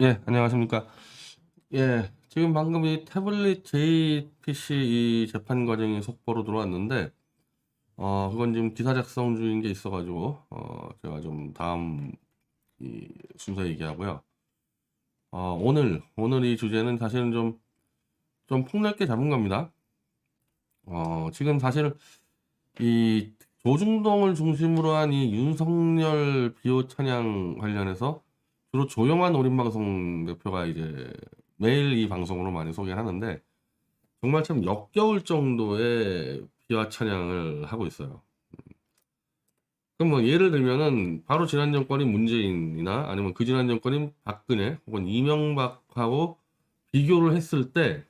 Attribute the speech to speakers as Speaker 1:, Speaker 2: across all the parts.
Speaker 1: 예, 안녕하십니까. 예, 지금 방금 이 태블릿 JPC 이 재판 과정이 속보로 들어왔는데, 그건 지금 기사 작성 중인 게 있어가지고, 제가 좀 다음 이 순서 얘기하고요. 오늘 이 주제는 사실은 좀 폭넓게 잡은 겁니다. 지금 사실 이 조중동을 중심으로 한 이 윤석열 비호 찬양 관련해서 주로 조영환 올인방송 대표가 이제 매일 이 방송으로 많이 소개를 하는데 정말 참 역겨울 정도의 비화 찬양을 하고 있어요. 그럼 뭐 예를 들면은 바로 지난 정권인 문재인이나 아니면 그 지난 정권인 박근혜 혹은 이명박하고 비교를 했을 때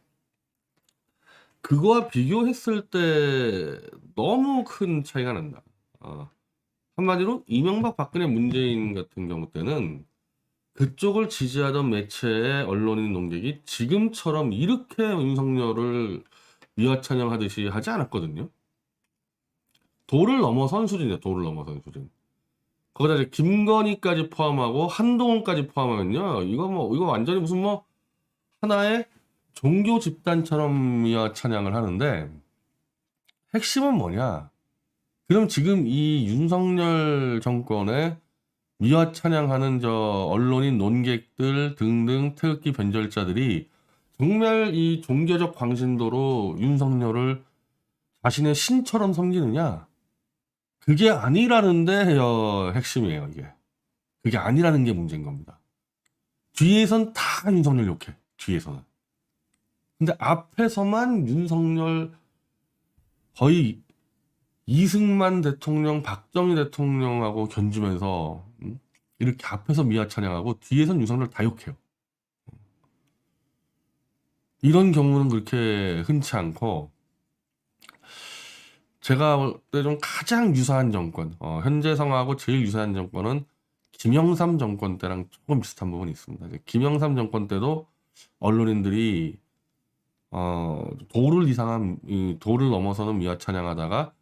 Speaker 1: 그거와 비교했을 때 너무 큰 차이가 난다. 어, 한마디로 이명박, 박근혜, 문재인 같은 경우 때는 그쪽을 지지하던 매체의 언론인 농객이 지금처럼 이렇게 윤석열을 미화찬양하듯이 하지 않았거든요. 도를 넘어선 수준이에요. 도를 넘어선 수준. 거기다 이제 김건희까지 포함하고 한동훈까지 포함하면요. 이거 완전히 무슨 뭐 하나의 종교 집단처럼 미화찬양을 하는데 핵심은 뭐냐? 그럼 지금 이 윤석열 정권의 미화 찬양하는 저 언론인 논객들 등등 태극기 변절자들이 정말 이 종교적 광신도로 윤석열을 자신의 신처럼 섬기느냐? 그게 아니라는데 핵심이에요, 이게. 그게 아니라는 게 문제인 겁니다. 뒤에선 다 윤석열 욕해, 뒤에서는. 근데 앞에서만 윤석열 거의 이승만 대통령, 박정희 대통령하고 견주면서 이렇게 앞에서 미화 찬양하고 뒤에선 윤석열 다 욕해요. 이런 경우는 그렇게 흔치 않고 제가 볼 때 좀 가장 유사한 정권, 현재 상황하고 제일 유사한 정권은 김영삼 정권 때랑 조금 비슷한 부분이 있습니다. 김영삼 정권 때도 언론인들이 도를 넘어서는 미화 찬양하다가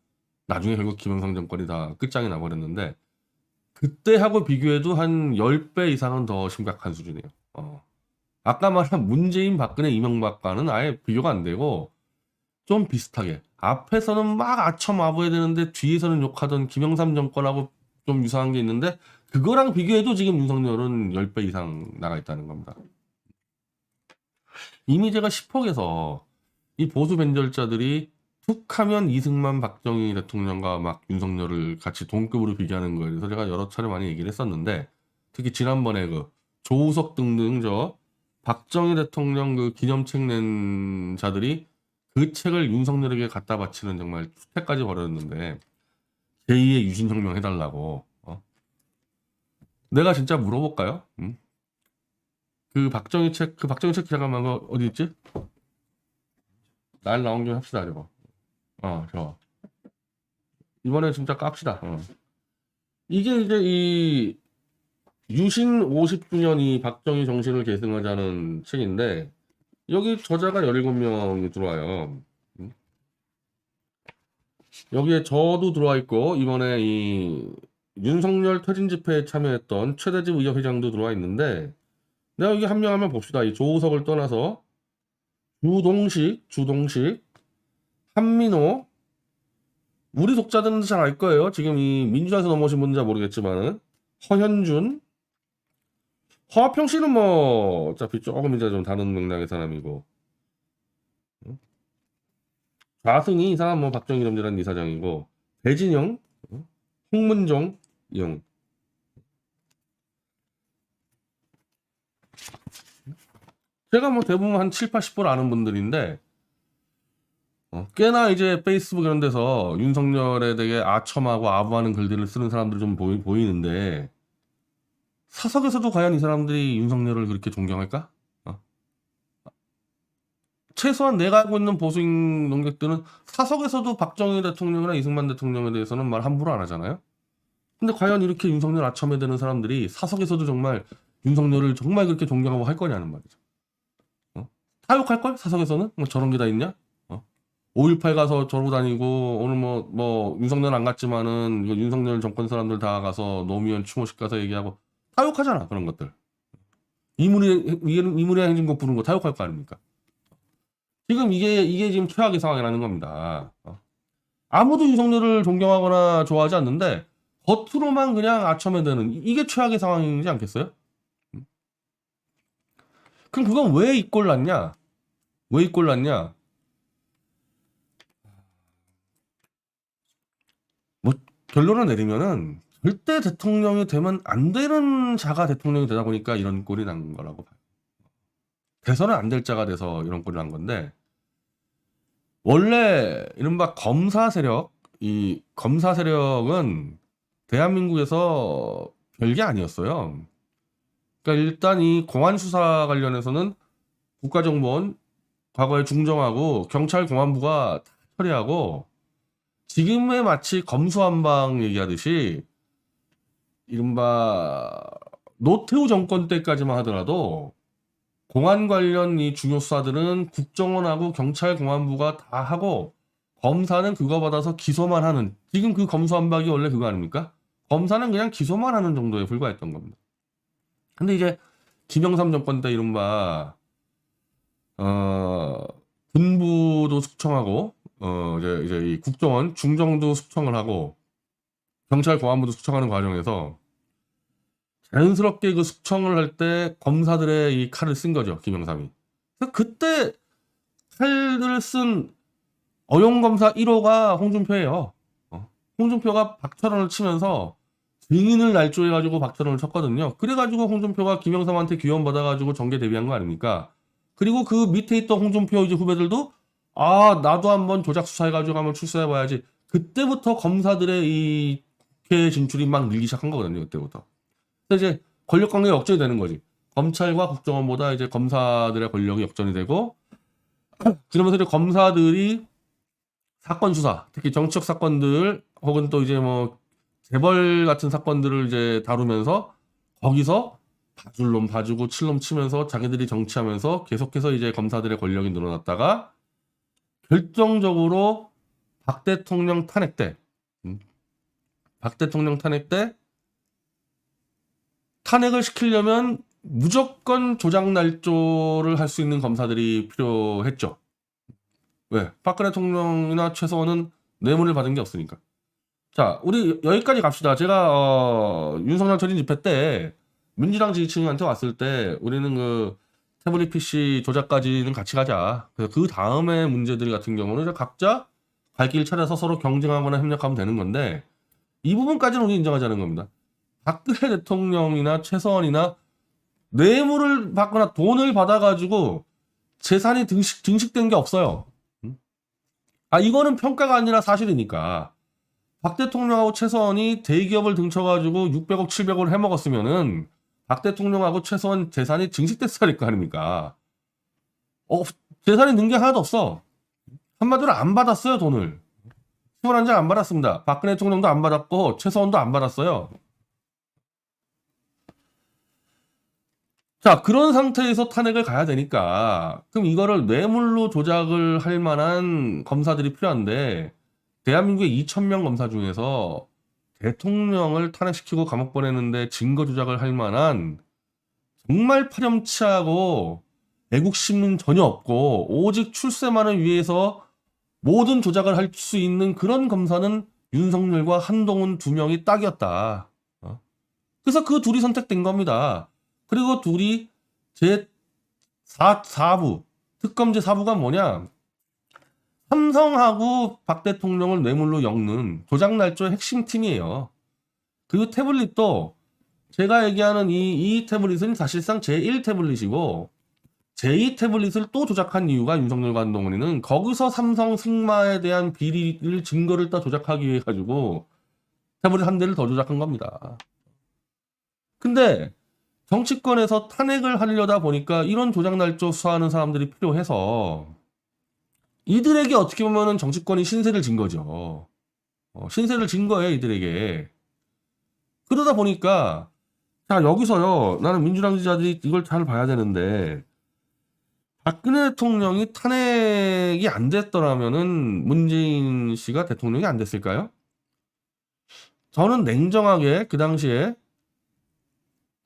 Speaker 1: 나중에 결국 김영삼 정권이 다 끝장이 나버렸는데 그때하고 비교해도 한 10배 이상은 더 심각한 수준이에요. 아까 말한 문재인, 박근혜, 이명박과는 아예 비교가 안 되고 좀 비슷하게 앞에서는 막 아첨아부해야 되는데 뒤에서는 욕하던 김영삼 정권하고 좀 유사한 게 있는데 그거랑 비교해도 지금 윤석열은 10배 이상 나가 있다는 겁니다. 이미 제가 10억에서 이 보수 변절자들이 툭 하면 이승만, 박정희 대통령과 막 윤석열을 같이 동급으로 비교하는 거에 대해서 제가 여러 차례 많이 얘기를 했었는데 특히 지난번에 그 조우석 등등 저 박정희 대통령 그 기념책 낸 자들이 그 책을 윤석열에게 갖다 바치는 정말 추태까지 벌였는데 제2의 유신혁명 해달라고. 내가 진짜 물어볼까요? 그 박정희 책 잠깐만 어디 있지? 날 나온 김에 합시다 저거. 저 이번에 진짜 깝시다. 이게 이제 이 유신 50주년 이 박정희 정신을 계승하자는 책인데 여기 저자가 17명이 들어와요. 여기에 저도 들어와 있고 이번에 이 윤석열 퇴진 집회에 참여했던 최대집 의협회장도 들어와 있는데 내가 여기 한 명 한명 봅시다. 이 조우석을 떠나서 주동식, 한민호 우리 독자들은 잘 알 거예요. 지금 이 민주당에서 넘어오신 분인지 모르겠지만은 허현준, 허화평 씨는 뭐 어차피 조금 이제 좀 다른 맥락의 사람이고 좌승이 이 사람 뭐 박정희 점지란 이사장이고 배진영, 홍문종 영 제가 뭐 대부분 한 7, 80% 아는 분들인데 꽤나 이제 페이스북 이런 데서 윤석열에 대해 아첨하고 아부하는 글들을 쓰는 사람들이 좀 보이는데 사석에서도 과연 이 사람들이 윤석열을 그렇게 존경할까? 최소한 내가 알고 있는 보수인 농객들은 사석에서도 박정희 대통령이나 이승만 대통령에 대해서는 말 함부로 안 하잖아요. 근데 과연 이렇게 윤석열 아첨에 드는 사람들이 사석에서도 정말 윤석열을 정말 그렇게 존경하고 할 거냐는 말이죠. 타욕할 걸? 사석에서는? 뭐 저런 게 다 있냐? 5.18 가서 저러고 다니고 오늘 뭐 윤석열 안 갔지만은 이거 윤석열 정권 사람들 다 가서 노무현 추모식 가서 얘기하고 타욕하잖아 그런 것들. 이물의 행진곡 부르는 거 타협할 거 아닙니까? 지금 이게 지금 최악의 상황이라는 겁니다. 아무도 윤석열을 존경하거나 좋아하지 않는데 겉으로만 그냥 아첨해대는 이게 최악의 상황이지 않겠어요? 그럼 그건 왜 이 꼴 났냐? 왜 이 꼴 났냐? 뭐 결론을 내리면은 절대 대통령이 되면 안 되는 자가 대통령이 되다 보니까 이런 꼴이 난 거라고 봐요. 돼서는 안 될 자가 돼서 이런 꼴이 난 건데 원래 이른바 검사 세력, 이 검사 세력은 대한민국에서 별게 아니었어요. 그러니까 일단 이 공안 수사 관련해서는 국가정보원, 과거에 중정하고 경찰 공안부가 다 처리하고 지금의 마치 검수한방 얘기하듯이 이른바 노태우 정권 때까지만 하더라도 공안 관련 이 중요 수사들은 국정원하고 경찰 공안부가 다 하고 검사는 그거 받아서 기소만 하는 지금 그 검수한박이 원래 그거 아닙니까? 검사는 그냥 기소만 하는 정도에 불과했던 겁니다. 근데 이제 김영삼 정권 때 이른바 군부도 숙청하고 이제 이 국정원 중정도 숙청을 하고 경찰 공안부도 숙청하는 과정에서 자연스럽게 그 숙청을 할 때 검사들의 이 칼을 쓴 거죠, 김영삼이. 그래서 그때 칼을 쓴 어용검사 1호가 홍준표예요. 홍준표가 박철원을 치면서 증인을 날조해가지고 박철원을 쳤거든요. 그래가지고 홍준표가 김영삼한테 기원 받아가지고 정계 데뷔한 거 아닙니까? 그리고 그 밑에 있던 홍준표 이제 후배들도 나도 한번 조작 수사해가지고 한번 출세해봐야지. 그때부터 검사들의 이 국회 진출이 막 늘기 시작한 거거든요, 그때부터. 그래서 이제 권력 관계가 역전이 되는 거지. 검찰과 국정원보다 이제 검사들의 권력이 역전이 되고, 그러면서 이제 검사들이 사건 수사, 특히 정치적 사건들 혹은 또 이제 뭐 재벌 같은 사건들을 이제 다루면서 거기서 봐줄 놈 봐주고 칠 놈 치면서 자기들이 정치하면서 계속해서 이제 검사들의 권력이 늘어났다가 결정적으로 박 대통령 탄핵 때, 박 대통령 탄핵 때 탄핵을 시키려면 무조건 조작 날조를 할 수 있는 검사들이 필요했죠. 왜? 박근혜 대통령이나 최서원은 뇌물을 받은 게 없으니까. 자, 우리 여기까지 갑시다. 제가 윤석열 전인 집회 때 민주당 지지층한테 왔을 때 우리는 그 태블릿 PC 조작까지는 같이 가자. 그래서 그 다음에 문제들 같은 경우는 이제 각자 갈 길 찾아서 서로 경쟁하거나 협력하면 되는 건데 이 부분까지는 우리 인정하자는 겁니다. 박근혜 대통령이나 최서원이나 뇌물을 받거나 돈을 받아가지고 재산이 증식된 게 없어요. 이거는 평가가 아니라 사실이니까. 박 대통령하고 최서원이 대기업을 등쳐가지고 600억, 700억을 해먹었으면은 박 대통령하고 최서원 재산이 증식됐어야 할 거 아닙니까? 재산이 는 게 하나도 없어. 한마디로 안 받았어요, 돈을. 10원 한 장 안 받았습니다. 박근혜 대통령도 안 받았고 최서원도 안 받았어요. 자, 그런 상태에서 탄핵을 가야 되니까 그럼 이거를 뇌물로 조작을 할 만한 검사들이 필요한데 대한민국의 2,000명 검사 중에서 대통령을 탄핵시키고 감옥 보내는데 증거 조작을 할 만한 정말 파렴치하고 애국심은 전혀 없고 오직 출세만을 위해서 모든 조작을 할 수 있는 그런 검사는 윤석열과 한동훈 두 명이 딱이었다. 그래서 그 둘이 선택된 겁니다. 그리고 둘이 제4부 특검 제4부가 뭐냐? 삼성하고 박 대통령을 뇌물로 엮는 조작 날조의 핵심 팀이에요. 그 태블릿도 제가 얘기하는 이 태블릿은 사실상 제1 태블릿이고 제2 태블릿을 또 조작한 이유가 윤석열과 한동훈이는 거기서 삼성 승마에 대한 비리를 증거를 다 조작하기 위해 가지고 태블릿 한 대를 더 조작한 겁니다. 근데 정치권에서 탄핵을 하려다 보니까 이런 조작 날조 수사하는 사람들이 필요해서 이들에게 어떻게 보면은 정치권이 신세를 진 거죠. 신세를 진 거예요, 이들에게. 그러다 보니까 자, 여기서요. 나는 민주당 지지자들이 이걸 잘 봐야 되는데 박근혜 대통령이 탄핵이 안 됐더라면은 문재인 씨가 대통령이 안 됐을까요? 저는 냉정하게 그 당시에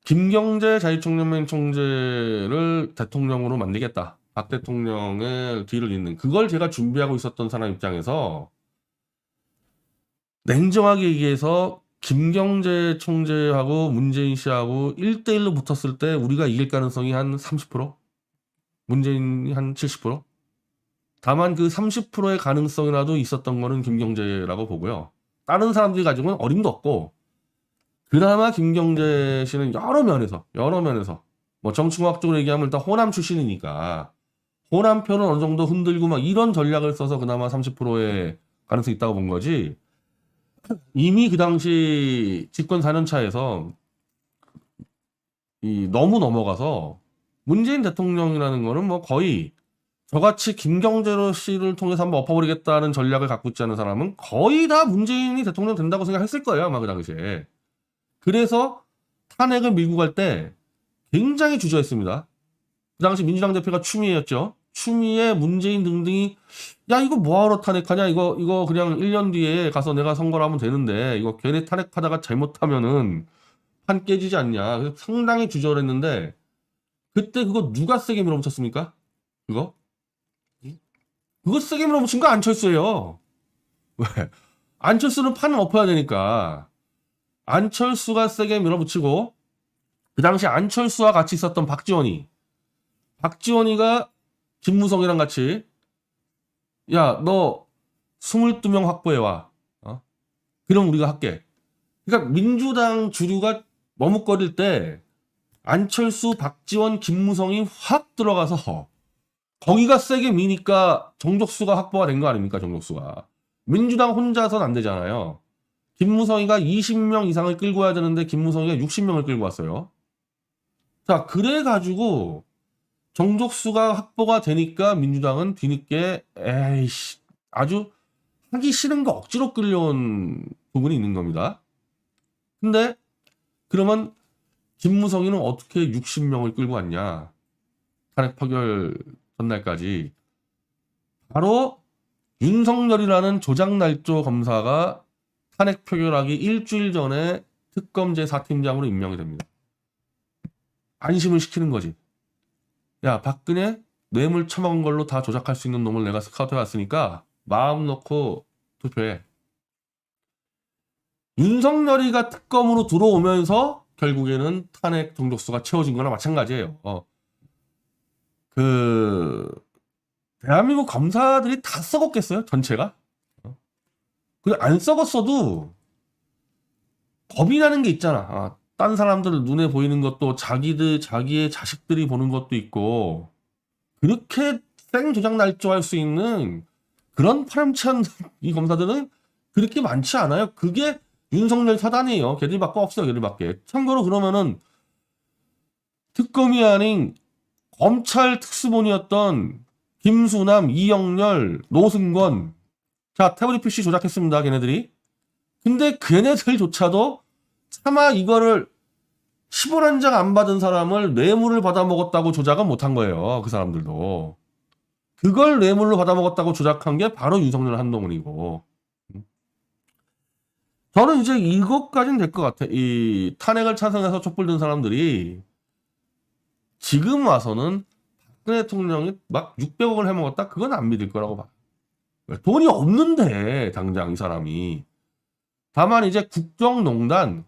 Speaker 1: 김경재 자유총연맹 총재를 대통령으로 만들겠다. 박 대통령의 뒤를 잇는 그걸 제가 준비하고 있었던 사람 입장에서 냉정하게 얘기해서 김경재 총재하고 문재인 씨하고 1대1로 붙었을 때 우리가 이길 가능성이 한 30%? 문재인이 한 70%? 다만 그 30%의 가능성이라도 있었던 거는 김경재라고 보고요. 다른 사람들이 가지고는 어림도 없고 그나마 김경재 씨는 여러 면에서 뭐 정치공학적으로 얘기하면 일단 호남 출신이니까 호남표는 어느 정도 흔들고 막 이런 전략을 써서 그나마 30%의 가능성이 있다고 본 거지. 이미 그 당시 집권 4년 차에서 너무 넘어가서 문재인 대통령이라는 거는 뭐 거의 저같이 김경재 씨를 통해서 한번 엎어버리겠다는 전략을 갖고 있지 않은 사람은 거의 다 문재인이 대통령 된다고 생각했을 거예요, 아마 그 당시에. 그래서 탄핵을 밀고 갈 때 굉장히 주저했습니다. 그 당시 민주당 대표가 추미애였죠. 추미애, 문재인 등등이 야 이거 뭐하러 탄핵하냐, 이거 그냥 1년 뒤에 가서 내가 선거를 하면 되는데 이거 걔네 탄핵하다가 잘못하면은 판 깨지지 않냐. 그래서 상당히 주저했는데 그때 그거 누가 세게 밀어붙였습니까? 그거 세게 밀어붙인 거 안철수예요. 왜? 안철수는 판을 엎어야 되니까 안철수가 세게 밀어붙이고 그 당시 안철수와 같이 있었던 박지원이가 김무성이랑 같이 야 너 22명 확보해와. 그럼 우리가 할게. 그러니까 민주당 주류가 머뭇거릴 때 안철수, 박지원, 김무성이 확 들어가서 거기가 세게 미니까 정족수가 확보가 된 거 아닙니까? 정족수가. 민주당 혼자서는 안 되잖아요. 김무성이가 20명 이상을 끌고 와야 되는데 김무성이가 60명을 끌고 왔어요. 자, 그래가지고 정족수가 확보가 되니까 민주당은 뒤늦게 에이씨 아주 하기 싫은 거 억지로 끌려온 부분이 있는 겁니다. 근데 그러면 김무성이는 어떻게 60명을 끌고 왔냐? 탄핵 파결 전날까지. 바로 윤석열이라는 조작날조 검사가 탄핵 표결하기 일주일 전에 특검 제4팀장으로 임명이 됩니다. 안심을 시키는 거지. 야, 박근혜 뇌물 처먹은 걸로 다 조작할 수 있는 놈을 내가 스카우트 해왔으니까 마음 놓고 투표해. 윤석열이가 특검으로 들어오면서 결국에는 탄핵 정족수가 채워진 거나 마찬가지예요. 대한민국 검사들이 다 썩었겠어요? 전체가? 그냥 안 썩었어도 겁이 나는 게 있잖아. 딴 사람들 눈에 보이는 것도 자기의 자식들이 보는 것도 있고 그렇게 생 조작 날조할 수 있는 그런 파렴치한 이 검사들은 그렇게 많지 않아요. 그게 윤석열 사단이에요. 걔들밖에 없어요. 걔들밖에. 참고로 그러면은 특검이 아닌 검찰 특수본이었던 김수남, 이영렬, 노승권 자 태블릿 PC 조작했습니다. 걔네들이. 근데 걔네들조차도 차마 이거를 10원 한 장 안 받은 사람을 뇌물을 받아먹었다고 조작은 못한 거예요. 그 사람들도. 그걸 뇌물로 받아먹었다고 조작한 게 바로 윤석열 한동훈이고. 저는 이제 이것까지는 될 것 같아. 이 탄핵을 찬성해서 촛불 든 사람들이 지금 와서는 박근혜 대통령이 막 600억을 해먹었다? 그건 안 믿을 거라고 봐. 돈이 없는데 당장 이 사람이. 다만 이제 국정농단,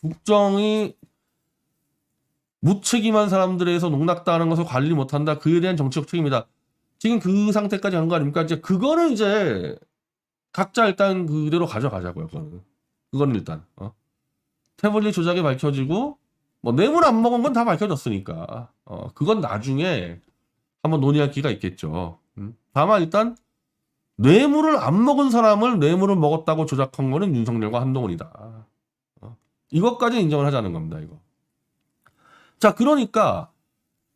Speaker 1: 국정이 무책임한 사람들에 의해서 농락당하는 것을 관리 못한다. 그에 대한 정치적 책임이다. 지금 그 상태까지 간 거 아닙니까? 이제 그거는 이제 각자 일단 그대로 가져가자고요. 그거는 일단 태블릿 조작이 밝혀지고 뭐 뇌물 안 먹은 건 다 밝혀졌으니까 그건 나중에 한번 논의할 기회가 있겠죠. 다만 일단 뇌물을 안 먹은 사람을 뇌물을 먹었다고 조작한 거는 윤석열과 한동훈이다. 이것까지 인정을 하자는 겁니다. 이거. 자, 그러니까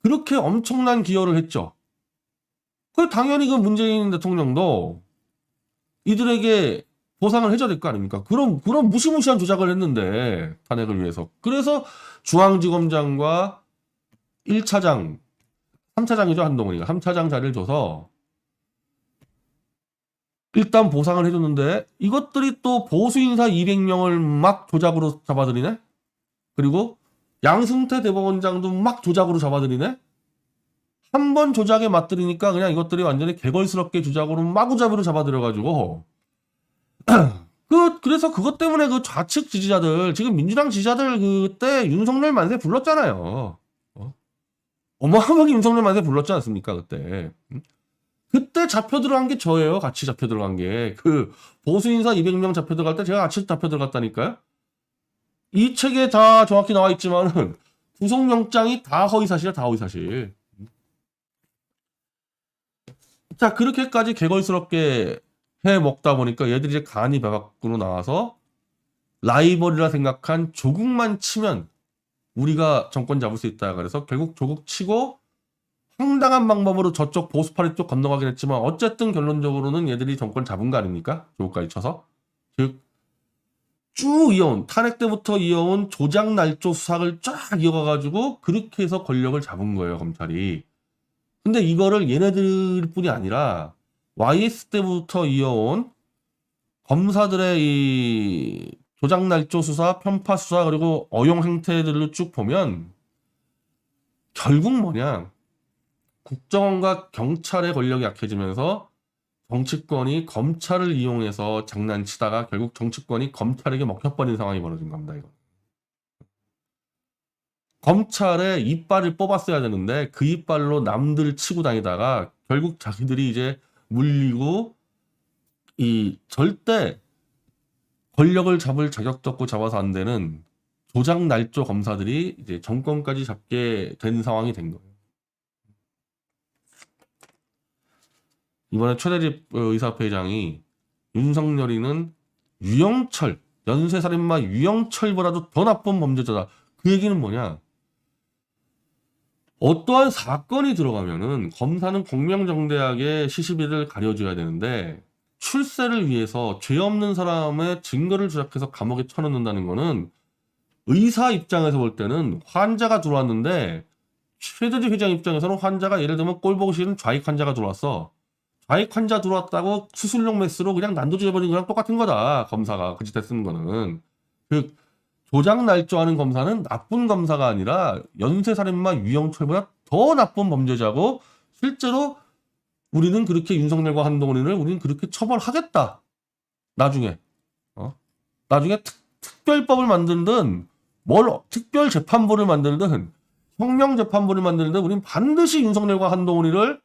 Speaker 1: 그렇게 엄청난 기여를 했죠. 그 당연히 그 문재인 대통령도 이들에게 보상을 해줘야 될 거 아닙니까? 그럼 무시무시한 조작을 했는데 탄핵을 위해서. 그래서 중앙지검장과 1차장, 3차장이죠 한동훈이가 3차장 자리를 줘서 일단 보상을 해줬는데 이것들이 또 보수 인사 200명을 막 조작으로 잡아들이네. 그리고 양승태 대법원장도 막 조작으로 잡아들이네? 한 번 조작에 맞들이니까 그냥 이것들이 완전히 개걸스럽게 조작으로 마구잡이로 잡아들여가지고 그래서 그것 때문에 그 좌측 지지자들, 지금 민주당 지지자들 그때 윤석열 만세 불렀잖아요. 어마어마하게 윤석열 만세 불렀지 않습니까, 그때. 그때 잡혀 들어간 게 저예요. 같이 잡혀 들어간 게. 그 보수인사 200명 잡혀 들어갈 때 제가 같이 잡혀 들어갔다니까요. 이 책에 다 정확히 나와 있지만은 구속영장이 다 허위사실이야, 다 허위사실. 자, 그렇게까지 개걸스럽게 해 먹다 보니까 얘들이 이제 간이 배 밖으로 나와서 라이벌이라 생각한 조국만 치면 우리가 정권 잡을 수 있다. 그래서 결국 조국 치고 황당한 방법으로 저쪽 보수파리 쪽 건너가긴 했지만 어쨌든 결론적으로는 얘들이 정권 잡은 거 아닙니까? 조국까지 쳐서. 즉 쭉 이어온, 탄핵 때부터 이어온 조작 날조 수사를 쫙 이어가가지고 그렇게 해서 권력을 잡은 거예요, 검찰이. 근데 이거를 얘네들 뿐이 아니라 YS 때부터 이어온 검사들의 이 조작 날조 수사, 편파 수사, 그리고 어용 행태들을 쭉 보면 결국 뭐냐. 국정원과 경찰의 권력이 약해지면서 정치권이 검찰을 이용해서 장난치다가 결국 정치권이 검찰에게 먹혀버린 상황이 벌어진 겁니다. 이거. 검찰의 이빨을 뽑았어야 되는데 그 이빨로 남들 치고 다니다가 결국 자기들이 이제 물리고 이 절대 권력을 잡을 자격도 없고 잡아서 안 되는 조작 날조 검사들이 이제 정권까지 잡게 된 상황이 된 거예요. 이번에 최대집 의사회장이 윤석열이는 유영철, 연쇄살인마 유영철보다도 더 나쁜 범죄자다. 그 얘기는 뭐냐? 어떠한 사건이 들어가면은 검사는 공명정대하게 시시비를 가려줘야 되는데 출세를 위해서 죄 없는 사람의 증거를 조작해서 감옥에 쳐넣는다는 거는 의사 입장에서 볼 때는 환자가 들어왔는데 최대집 회장 입장에서는 환자가 예를 들면 꼴 보기 싫은 좌익 환자가 들어왔어. 좌익 환자 들어왔다고 수술용 메스로 그냥 난도질해버린 거랑 똑같은 거다. 검사가 그 짓 했는 거는. 그 조작 날조하는 검사는 나쁜 검사가 아니라 연쇄살인마 유영철보다 더 나쁜 범죄자고 실제로 우리는 그렇게 윤석열과 한동훈을 우리는 그렇게 처벌하겠다. 나중에 나중에 특별법을 만들든 특별 재판부를 만들든 혁명 재판부를 만들든 우리는 반드시 윤석열과 한동훈이를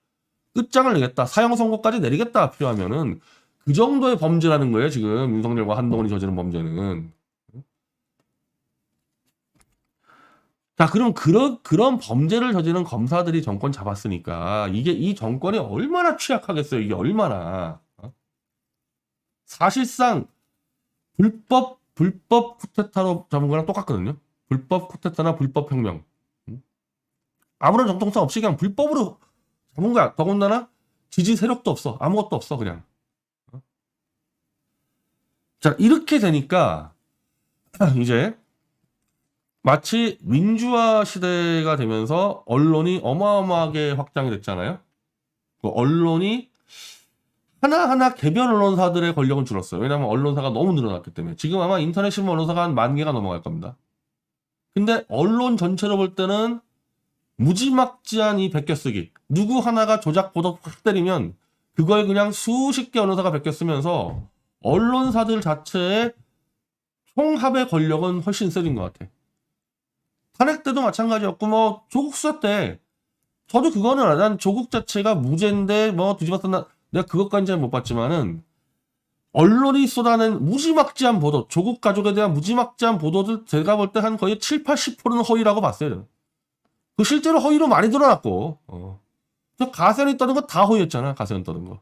Speaker 1: 끝장을 내겠다. 사형 선고까지 내리겠다. 필요하면은 그 정도의 범죄라는 거예요. 지금 윤석열과 한동훈이 저지른 범죄는. 자, 그럼 그런 범죄를 저지른 검사들이 정권 잡았으니까 이게 이 정권이 얼마나 취약하겠어요. 이게 얼마나. 사실상 불법 쿠데타로 잡은 거랑 똑같거든요. 불법 쿠데타나 불법 혁명. 아무런 정통성 없이 그냥 불법으로 잡은 거야. 더군다나 지지 세력도 없어. 아무것도 없어. 그냥. 자, 이렇게 되니까 이제 마치 민주화 시대가 되면서 언론이 어마어마하게 확장이 됐잖아요. 그 언론이 하나하나 개별 언론사들의 권력은 줄었어요. 왜냐하면 언론사가 너무 늘어났기 때문에. 지금 아마 인터넷 신문 언론사가 한 10,000개가 넘어갈 겁니다. 근데 언론 전체로 볼 때는 무지막지한 이 베껴쓰기. 누구 하나가 조작 보도 확 때리면 그걸 그냥 수십 개 언론사가 베껴쓰면서 언론사들 자체의 총합의 권력은 훨씬 세진 것 같아. 탄핵 때도 마찬가지였고 뭐 조국 수사 때 저도 그거는 난 조국 자체가 무죄인데 뭐 뒤집었었나 내가 그것까지는 잘 못 봤지만은 언론이 쏟아낸 무지막지한 보도, 조국 가족에 대한 무지막지한 보도들 제가 볼 때 한 거의 7, 80%는 허위라고 봤어요. 그 실제로 허위로 많이 드러났고 저 가세현이 떠든 거 다 허위였잖아. 가세현 떠든 거.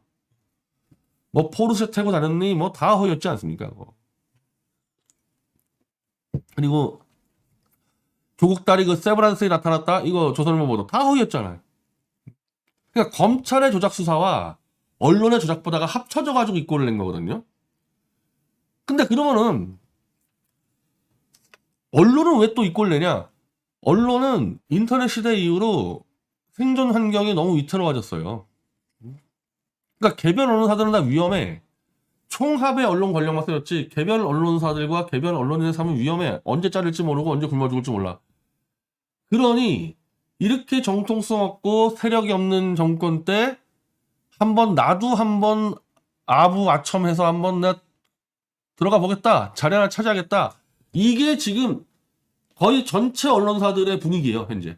Speaker 1: 뭐 포르쉐 태고 다녔니 뭐 다 허위였지 않습니까? 그리고 조국 딸이 그 세브란스에 나타났다 이거 조선일보 보도 다 허위였잖아요. 그러니까 검찰의 조작 수사와 언론의 조작 보다가 합쳐져 가지고 입고를 낸 거거든요. 근데 그러면은 언론은 왜 또 입고를 내냐? 언론은 인터넷 시대 이후로 생존 환경이 너무 위태로워졌어요. 그러니까 개별 언론사들은 다 위험해. 총합의 언론 권력만 쓰였지 개별 언론사들과 개별 언론인의 삶은 위험해. 언제 자를지 모르고 언제 굶어 죽을지 몰라. 그러니 이렇게 정통성 없고 세력이 없는 정권 때 한번 나도 한번 아부아첨해서 한번 내가 들어가 보겠다. 자리 하나 차지하겠다. 이게 지금 거의 전체 언론사들의 분위기예요, 현재.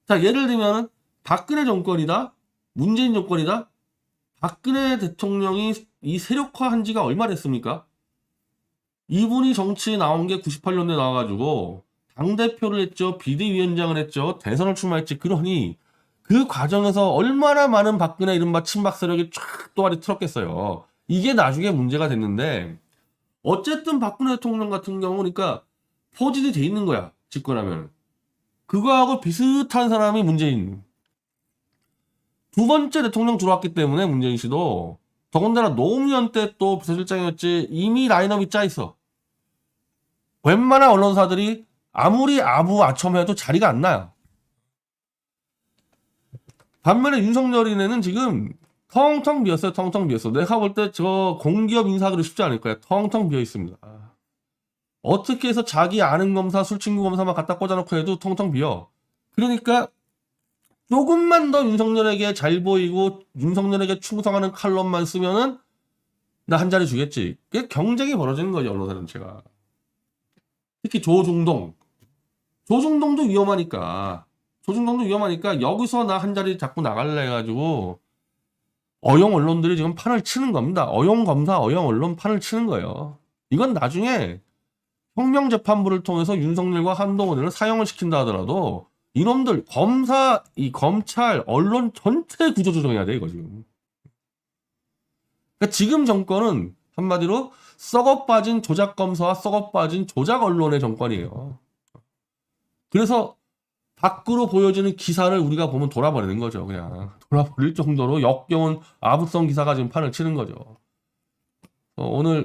Speaker 1: 자, 예를 들면 박근혜 정권이다. 문재인 정권이다. 박근혜 대통령이 이 세력화한 지가 얼마 됐습니까? 이분이 정치에 나온 게 98년도에 나와가지고 당대표를 했죠. 비대위원장을 했죠. 대선을 출마했지. 그러니 그 과정에서 얼마나 많은 박근혜 이른바 친박 세력이 쫙 또아리 틀었겠어요. 이게 나중에 문제가 됐는데 어쨌든 박근혜 대통령 같은 경우 그러니까 포진이 돼 있는 거야. 집권하면. 그거하고 비슷한 사람이 문재인. 두 번째 대통령 들어왔기 때문에 문재인 씨도 더군다나 노무현 때 또 비서실장이었지 이미 라인업이 짜 있어. 웬만한 언론사들이 아무리 아부아첨해도 자리가 안 나요. 반면에 윤석열이네는 지금 텅텅 비었어요. 텅텅 비었어. 내가 볼 때 저 공기업 인사들이 쉽지 않을 거야. 텅텅 비어 있습니다. 어떻게 해서 자기 아는 검사, 술친구 검사만 갖다 꽂아놓고 해도 텅텅 비어. 그러니까 조금만 더 윤석열에게 잘 보이고 윤석열에게 충성하는 칼럼만 쓰면은 나 한 자리 주겠지. 그게 경쟁이 벌어지는 거죠, 언론사 전체가. 특히 조중동. 조중동도 위험하니까. 여기서 나 한 자리 자꾸 나갈래 해가지고 어용 언론들이 지금 판을 치는 겁니다. 어용 검사, 어용 언론 판을 치는 거예요. 이건 나중에 혁명재판부를 통해서 윤석열과 한동훈을 사형을 시킨다 하더라도 이놈들 검사, 이 검찰, 언론 전체 구조조정해야 돼 이거 지금. 그러니까 지금 정권은 한마디로 썩어빠진 조작검사와 썩어빠진 조작 언론의 정권이에요. 그래서 밖으로 보여지는 기사를 우리가 보면 돌아버리는 거죠. 그냥 돌아버릴 정도로 역겨운 아부성 기사가 지금 판을 치는 거죠. 오늘